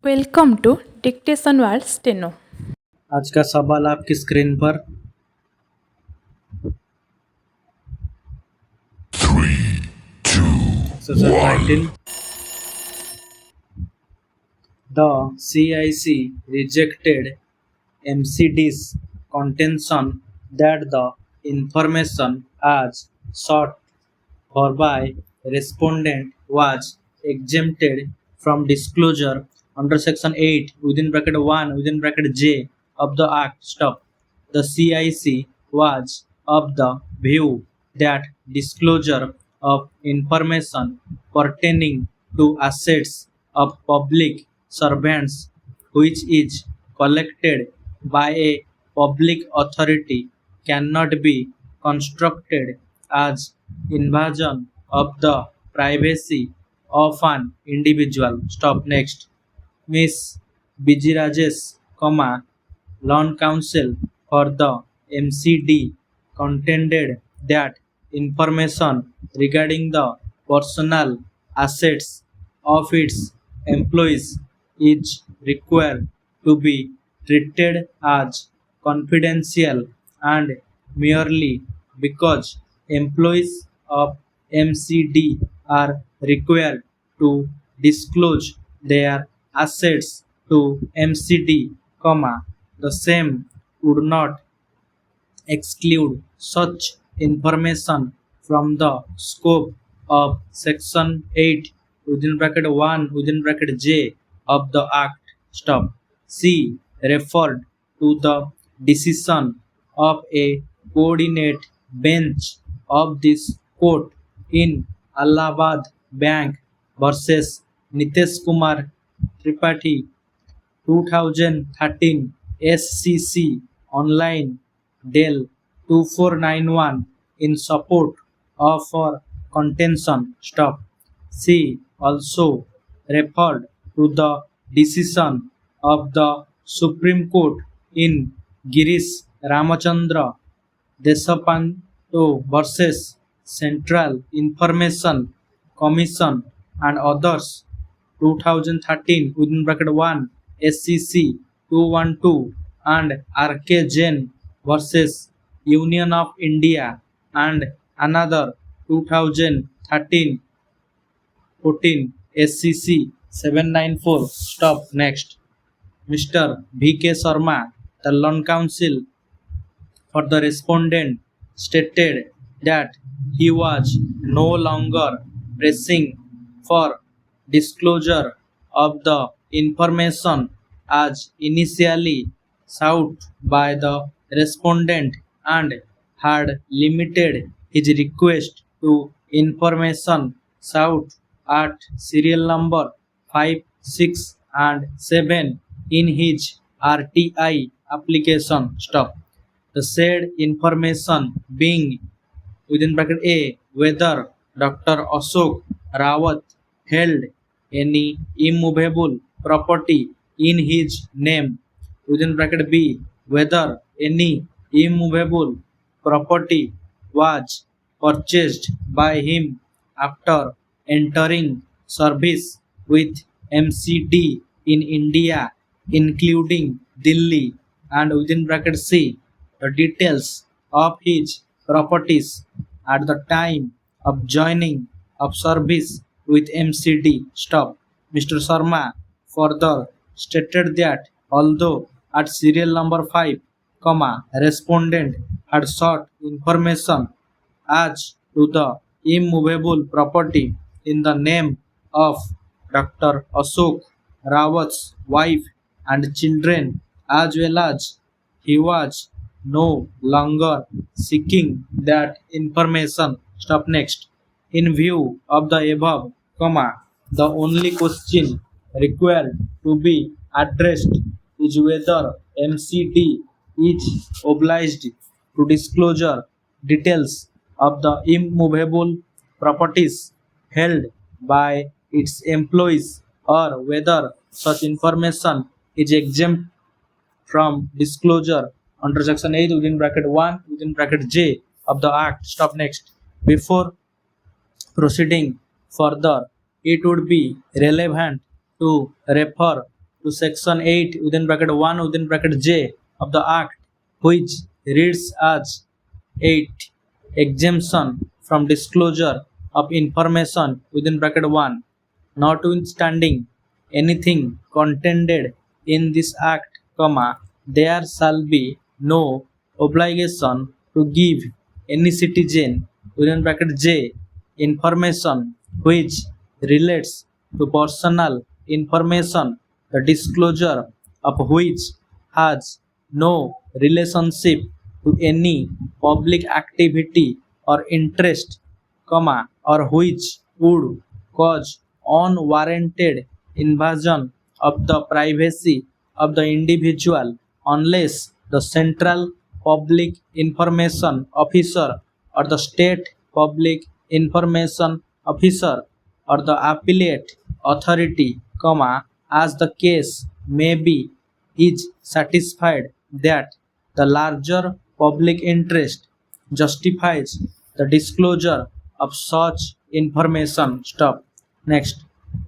Welcome to dictation world steno. आज का सवाल आपकी स्क्रीन पर exercise 19 The CIC rejected MCD's contention that the information as sought for by respondent was exempted from disclosure under section 8 within bracket 1 within bracket J of the Act. Stop. The CIC was of the view that disclosure of information pertaining to assets of public servants which is collected by a public authority cannot be construed as invasion of the privacy of an individual. Stop. Next. Miss 𝐒𝐄𝐲𝐬𝐳, Law Counsel for the MCD contended that information regarding the personal assets of its employees is required to be treated as confidential, and merely because employees of MCD are required to disclose their assets to MCD, the same would not exclude such information from the scope of section 8 within bracket 1 within bracket J of the Act. Stop. C. Referred to the decision of a coordinate bench of this court in Allahabad Bank versus Nitesh Kumar Tripathi 2013 SCC online Dell 2491 in support of her contention. Stop. C. Also referred to the decision of the Supreme Court in Girish Ramachandra Desapanto versus Central Information Commission and others 2013 within bracket 1 SCC 212 and R.K. Jain versus Union of India and another 2013 14 SCC 794. Stop. Next. Mr. V.K. Sharma, the Law Counsel for the respondent, stated that he was no longer pressing for disclosure of the information as initially sought by the respondent and had limited his request to information sought at serial number 5, 6 and 7 in his RTI application. Stop. The said information being within bracket A whether Dr. Ashok Rawat held any immovable property in his name, within bracket B whether any immovable property was purchased by him after entering service with MCD in India including Delhi, and within bracket C the details of his properties at the time of joining of service with MCD. Stop. Mr. Sharma further stated that although at serial number 5, respondent had sought information as to the immovable property in the name of Dr. Ashok Rawat's wife and children, as well as he was no longer seeking that information. Stop. Next. In view of the above, the only question required to be addressed is whether MCD is obliged to disclosure details of the immovable properties held by its employees or whether such information is exempt from disclosure under section 8 within bracket 1 within bracket J of the Act. Stop. Next. Before proceeding further, it would be relevant to refer to section 8 within bracket 1 within bracket j of the act, which reads as 8 exemption from disclosure of information within bracket 1, notwithstanding anything contained in this act, comma, there shall be no obligation to give any citizen within bracket j information which relates to personal information, the disclosure of which has no relationship to any public activity or interest, comma, or which would cause unwarranted invasion of the privacy of the individual unless the central public information officer or the state public information officer or the appellate authority, comma, as the case may be, is satisfied that the larger public interest justifies the disclosure of such information. Stop. Next,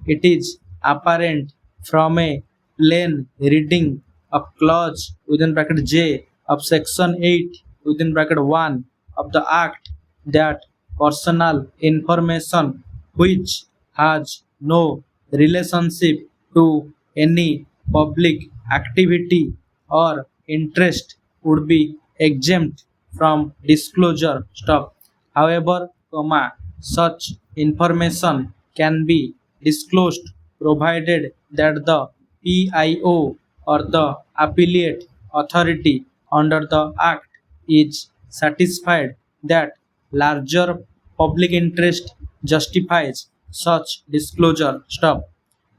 it is apparent from a plain reading of clause within bracket j of section 8 within bracket 1 of the act that personal information which has no relationship to any public activity or interest would be exempt from disclosure. Stop. However, comma, such information can be disclosed provided that the PIO or the appellate authority under the act is satisfied that larger public interest justifies such disclosure. Stop.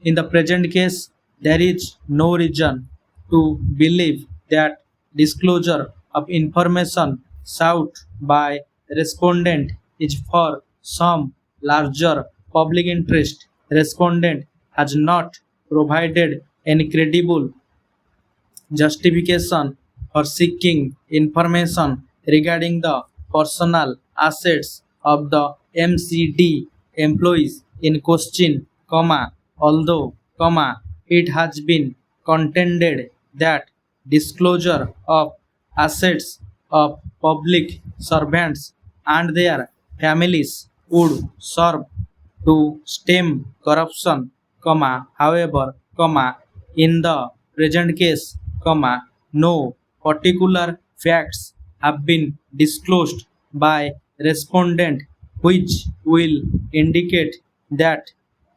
In the present case, there is no reason to believe that disclosure of information sought by respondent is for some larger public interest. Respondent has not provided any credible justification for seeking information regarding the personal assets of the MCD employees in question, comma, although, comma, it has been contended that disclosure of assets of public servants and their families would serve to stem corruption, comma, however, comma, in the present case, comma, no particular facts have been disclosed by respondent which will indicate that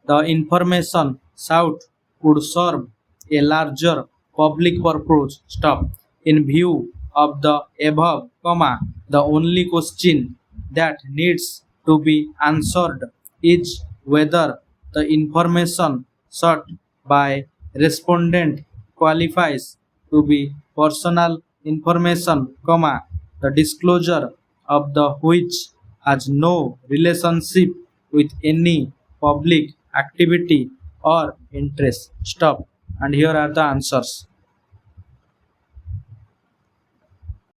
the information sought would serve a larger public purpose. Stop. In view of the above, comma, the only question that needs to be answered is whether the information sought by respondent qualifies to be personal information, comma, the disclosure of the which has no relationship with any public activity or interest. Stop. And here are the answers.